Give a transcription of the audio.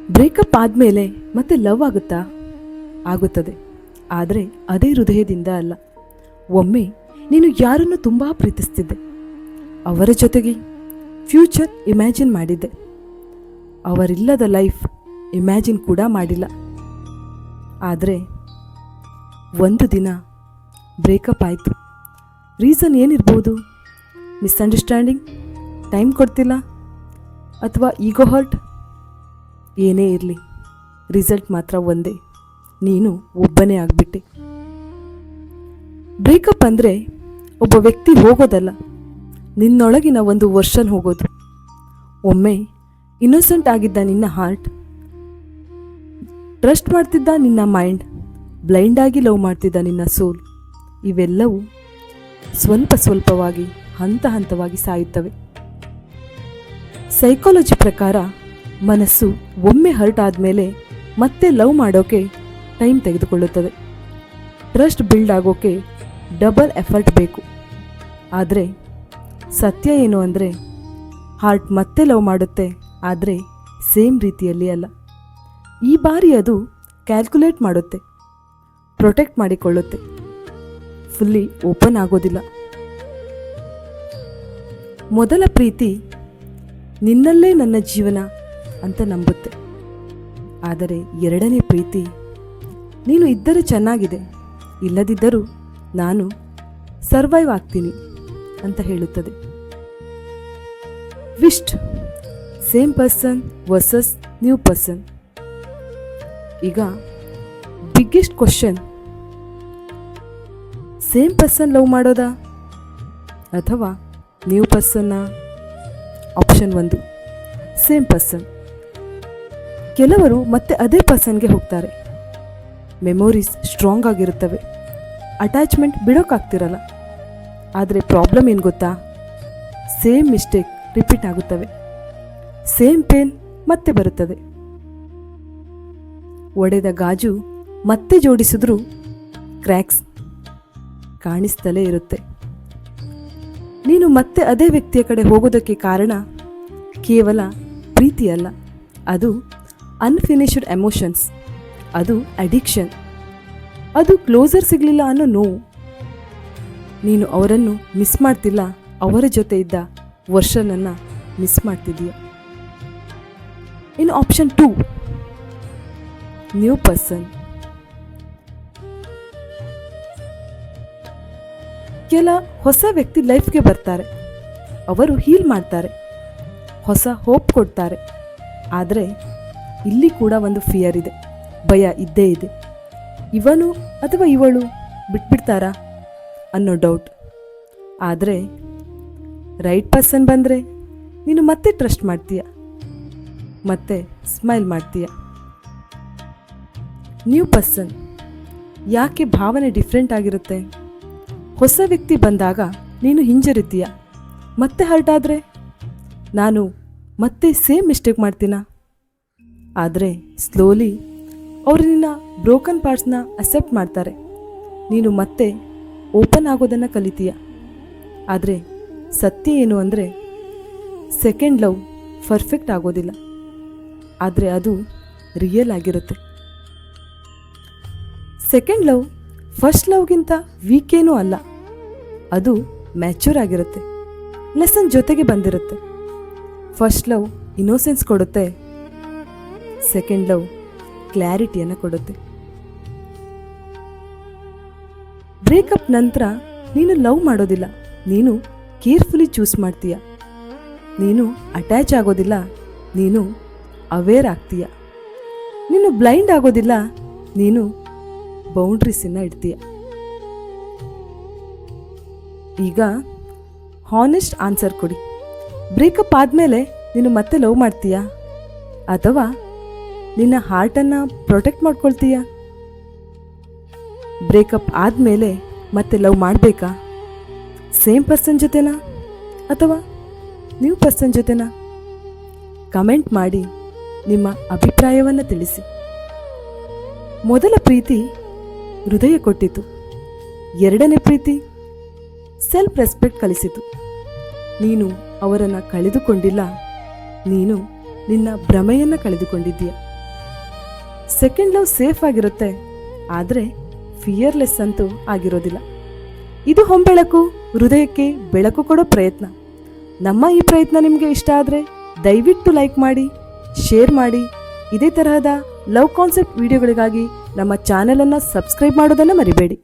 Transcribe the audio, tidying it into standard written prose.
Breakup ಆದಮೇಲೆ ಮತ್ತೆ love ಆಗುತ್ತಾ? ಆಗುತ್ತದೆ, ಆದರೆ ಅದೇ ಹೃದಯದಿಂದ ಅಲ್ಲ. ಒಮ್ಮೆ ನೀನು ಯಾರನ್ನು ತುಂಬ ಪ್ರೀತಿಸ್ತಿದ್ದೆ, ಅವರ ಜೊತೆಗೆ ಫ್ಯೂಚರ್ ಇಮ್ಯಾಜಿನ್ ಮಾಡಿದ್ದೆ. ಅವರಿಲ್ಲದ ಲೈಫ್ ಇಮ್ಯಾಜಿನ್ ಕೂಡ ಮಾಡಿಲ್ಲ. ಆದರೆ ಒಂದು ದಿನ ಬ್ರೇಕಪ್ ಆಯಿತು. ರೀಸನ್ ಏನಿರ್ಬೋದು? ಮಿಸ್ಅಂಡರ್ಸ್ಟ್ಯಾಂಡಿಂಗ್, ಟೈಮ್ ಕೊಡ್ತಿಲ್ಲ, ಅಥವಾ ಈಗೋ ಹರ್ಟ್? ಏನೇ ಇರಲಿ, ರಿಸಲ್ಟ್ ಮಾತ್ರ ಒಂದೇ, ನೀನು ಒಬ್ಬನೇ ಆಗಿಬಿಟ್ಟೆ. ಬ್ರೇಕಪ್ ಅಂದರೆ ಒಬ್ಬ ವ್ಯಕ್ತಿ ಹೋಗೋದಲ್ಲ, ನಿನ್ನೊಳಗಿನ ಒಂದು ವರ್ಷನ್ ಹೋಗೋದು. ಒಮ್ಮೆ ಇನ್ನೋಸೆಂಟ್ ಆಗಿದ್ದ ನಿನ್ನ ಹಾರ್ಟ್, ಟ್ರಸ್ಟ್ ಮಾಡ್ತಿದ್ದ ನಿನ್ನ ಮೈಂಡ್, ಬ್ಲೈಂಡ್ ಆಗಿ ಲವ್ ಮಾಡ್ತಿದ್ದ ನಿನ್ನ ಸೋಲ್, ಇವೆಲ್ಲವೂ ಸ್ವಲ್ಪ ಸ್ವಲ್ಪವಾಗಿ ಹಂತ ಹಂತವಾಗಿ ಸಾಯುತ್ತವೆ. ಸೈಕಾಲಜಿ ಪ್ರಕಾರ ಮನಸ್ಸು ಒಮ್ಮೆ ಹರ್ಟ್ ಆದಮೇಲೆ ಮತ್ತೆ ಲವ್ ಮಾಡೋಕೆ ಟೈಮ್ ತೆಗೆದುಕೊಳ್ಳುತ್ತದೆ. ಟ್ರಸ್ಟ್ ಬಿಲ್ಡ್ ಆಗೋಕೆ ಡಬಲ್ ಎಫರ್ಟ್ ಬೇಕು. ಆದರೆ ಸತ್ಯ ಏನು ಅಂದರೆ, ಹಾರ್ಟ್ ಮತ್ತೆ ಲವ್ ಮಾಡುತ್ತೆ, ಆದರೆ ಸೇಮ್ ರೀತಿಯಲ್ಲಿ ಅಲ್ಲ. ಈ ಬಾರಿ ಅದು ಕ್ಯಾಲ್ಕುಲೇಟ್ ಮಾಡುತ್ತೆ, ಪ್ರೊಟೆಕ್ಟ್ ಮಾಡಿಕೊಳ್ಳುತ್ತೆ, ಫುಲ್ಲಿ ಓಪನ್ ಆಗೋದಿಲ್ಲ. ಮೊದಲ ಪ್ರೀತಿ ನಿನ್ನಲ್ಲೇ ನನ್ನ ಜೀವನ ಅಂತ ನಂಬುತ್ತೆ. ಆದರೆ ಎರಡನೇ ಪ್ರೀತಿ, ನೀನು ಇದ್ದರೆ ಚೆನ್ನಾಗಿದೆ, ಇಲ್ಲದಿದ್ದರೂ ನಾನು ಸರ್ವೈವ್ ಆಗ್ತೀನಿ ಅಂತ ಹೇಳುತ್ತದೆ. ವಿಸ್ಟ್, same person versus new person. ಈಗ biggest question, same person love ಮಾಡೋದಾ ಅಥವಾ ನ್ಯೂ ಪರ್ಸನ್ನ? Option 1, same person. ಕೆಲವರು ಮತ್ತೆ ಅದೇ ಪರ್ಸನ್ಗೆ ಹೋಗ್ತಾರೆ. ಮೆಮೊರೀಸ್ ಸ್ಟ್ರಾಂಗ್ ಆಗಿರುತ್ತವೆ, ಅಟ್ಯಾಚ್ಮೆಂಟ್ ಬಿಡೋಕ್ಕಾಗ್ತಿರಲ್ಲ. ಆದರೆ ಪ್ರಾಬ್ಲಮ್ ಏನು ಗೊತ್ತಾ? ಸೇಮ್ ಮಿಸ್ಟೇಕ್ ರಿಪೀಟ್ ಆಗುತ್ತವೆ, ಸೇಮ್ ಪೇನ್ ಮತ್ತೆ ಬರುತ್ತದೆ. ಒಡೆದ ಗಾಜು ಮತ್ತೆ ಜೋಡಿಸಿದ್ರೂ ಕ್ರ್ಯಾಕ್ಸ್ ಕಾಣಿಸ್ತಲೇ ಇರುತ್ತೆ. ನೀನು ಮತ್ತೆ ಅದೇ ವ್ಯಕ್ತಿಯ ಕಡೆ ಹೋಗೋದಕ್ಕೆ ಕಾರಣ ಕೇವಲ ಪ್ರೀತಿ ಅಲ್ಲ, ಅದು ಅನ್ಫಿನಿಶ್ಡ್ ಎಮೋಷನ್ಸ್, ಅದು ಅಡಿಕ್ಷನ್, ಅದು ಕ್ಲೋಸರ್ ಸಿಗಲಿಲ್ಲ ಅನ್ನೋ ನೋವು. ನೀನು ಅವರನ್ನು ಮಿಸ್ ಮಾಡ್ತಿಲ್ಲ, ಅವರ ಜೊತೆ ಇದ್ದ ವರ್ಷನನ್ನು ಮಿಸ್ ಮಾಡ್ತಿದ್ದೀಯ. ಇನ್ನು ಆಪ್ಷನ್ 2, ನ್ಯೂ ಪರ್ಸನ್. ಕೆಲ ಹೊಸ ವ್ಯಕ್ತಿ ಲೈಫ್ಗೆ ಬರ್ತಾರೆ, ಅವರು ಹೀಲ್ ಮಾಡ್ತಾರೆ, ಹೊಸ ಹೋಪ್ ಕೊಡ್ತಾರೆ. ಆದರೆ ಇಲ್ಲಿ ಕೂಡ ಒಂದು ಫಿಯರ್ ಇದೆ, ಭಯ ಇದ್ದೇ ಇದೆ. ಇವನು ಅಥವಾ ಇವಳು ಬಿಟ್ಬಿಡ್ತಾರಾ ಅನ್ನೋ ಡೌಟ್. ಆದರೆ ರೈಟ್ ಪರ್ಸನ್ ಬಂದರೆ ನೀನು ಮತ್ತೆ ಟ್ರಸ್ಟ್ ಮಾಡ್ತೀಯ, ಮತ್ತೆ ಸ್ಮೈಲ್ ಮಾಡ್ತೀಯ. ನ್ಯೂ ಪರ್ಸನ್ ಯಾಕೆ ಭಾವನೆ ಡಿಫ್ರೆಂಟ್ ಆಗಿರುತ್ತೆ? ಹೊಸ ವ್ಯಕ್ತಿ ಬಂದಾಗ ನೀನು ಹಿಂಜರಿತೀಯ, ಮತ್ತೆ ಹರ್ಟ್ ಆದರೆ ನಾನು ಮತ್ತೆ ಸೇಮ್ ಮಿಸ್ಟೇಕ್ ಮಾಡ್ತೀನಾ? ಆದರೆ ಸ್ಲೋಲಿ ಅವರು ನಿನ್ನ ಬ್ರೋಕನ್ ಪಾರ್ಟ್ಸ್ನ ಅಕ್ಸೆಪ್ಟ್ ಮಾಡ್ತಾರೆ, ನೀನು ಮತ್ತೆ ಓಪನ್ ಆಗೋದನ್ನು ಕಲಿತೀಯ. ಆದರೆ ಸತ್ಯ ಏನು ಅಂದರೆ, ಸೆಕೆಂಡ್ ಲವ್ ಪರ್ಫೆಕ್ಟ್ ಆಗೋದಿಲ್ಲ, ಆದರೆ ಅದು ರಿಯಲ್ ಆಗಿರುತ್ತೆ. ಸೆಕೆಂಡ್ ಲವ್ ಫಸ್ಟ್ ಲವ್ಗಿಂತ ವೀಕೇನೂ ಅಲ್ಲ, ಅದು ಮ್ಯಾಚೂರ್ ಆಗಿರುತ್ತೆ, ಲೆಸನ್ ಜೊತೆಗೆ ಬಂದಿರುತ್ತೆ. ಫಸ್ಟ್ ಲವ್ ಇನ್ನೋಸೆನ್ಸ್ ಕೊಡುತ್ತೆ, ಸೆಕೆಂಡ್ ಲವ್ ಕ್ಲಾರಿಟಿಯನ್ನು ಕೊಡುತ್ತೆ. ಬ್ರೇಕಪ್ ನಂತರ ನೀನು ಲವ್ ಮಾಡೋದಿಲ್ಲ, ನೀನು ಕೇರ್ಫುಲಿ ಚೂಸ್ ಮಾಡ್ತೀಯ. ನೀನು ಅಟ್ಯಾಚ್ ಆಗೋದಿಲ್ಲ, ನೀನು ಅವೇರ್ ಆಗ್ತೀಯ. ನೀನು ಬ್ಲೈಂಡ್ ಆಗೋದಿಲ್ಲ, ನೀನು ಬೌಂಡ್ರೀಸನ್ನು ಇಡ್ತೀಯ. ಈಗ ಹಾನೆಸ್ಟ್ ಆನ್ಸರ್ ಕೊಡಿ. ಬ್ರೇಕಪ್ ಆದಮೇಲೆ ನೀನು ಮತ್ತೆ ಲವ್ ಮಾಡ್ತೀಯಾ ಅಥವಾ ನಿನ್ನ ಹಾರ್ಟನ್ನು ಪ್ರೊಟೆಕ್ಟ್ ಮಾಡ್ಕೊಳ್ತೀಯಾ? ಬ್ರೇಕಪ್ ಆದಮೇಲೆ ಮತ್ತೆ ಲವ್ ಮಾಡಬೇಕಾ? ಸೇಮ್ ಪರ್ಸನ್ ಜೊತೆನಾ ಅಥವಾ ನ್ಯೂ ಪರ್ಸನ್ ಜೊತೆನಾ? ಕಮೆಂಟ್ ಮಾಡಿ ನಿಮ್ಮ ಅಭಿಪ್ರಾಯವನ್ನು ತಿಳಿಸಿ. ಮೊದಲ ಪ್ರೀತಿ ಹೃದಯ ಕೊಟ್ಟಿತು, ಎರಡನೇ ಪ್ರೀತಿ ಸೆಲ್ಫ್ ರೆಸ್ಪೆಕ್ಟ್ ಕಲಿಸಿತು. ನೀನು ಅವರನ್ನು ಕಳೆದುಕೊಂಡಿಲ್ಲ, ನೀನು ನಿನ್ನ ಭ್ರಮೆಯನ್ನು ಕಳೆದುಕೊಂಡಿದ್ದೀಯ. ಸೆಕೆಂಡ್ ಲವ್ ಸೇಫ್ ಆಗಿರುತ್ತೆ, ಆದರೆ ಫಿಯರ್ಲೆಸ್ ಅಂತೂ ಆಗಿರೋದಿಲ್ಲ. ಇದು ಹೊಂಬೆಳಕು, ಹೃದಯಕ್ಕೆ ಬೆಳಕು ಕೊಡೋ ಪ್ರಯತ್ನ. ನಮ್ಮ ಈ ಪ್ರಯತ್ನ ನಿಮಗೆ ಇಷ್ಟ ಆದರೆ ದಯವಿಟ್ಟು ಲೈಕ್ ಮಾಡಿ, ಶೇರ್ ಮಾಡಿ. ಇದೇ ತರಹದ ಲವ್ ಕಾನ್ಸೆಪ್ಟ್ ವಿಡಿಯೋಗಳಿಗಾಗಿ ನಮ್ಮ ಚಾನೆಲನ್ನು ಸಬ್ಸ್ಕ್ರೈಬ್ ಮಾಡೋದನ್ನು ಮರಿಬೇಡಿ.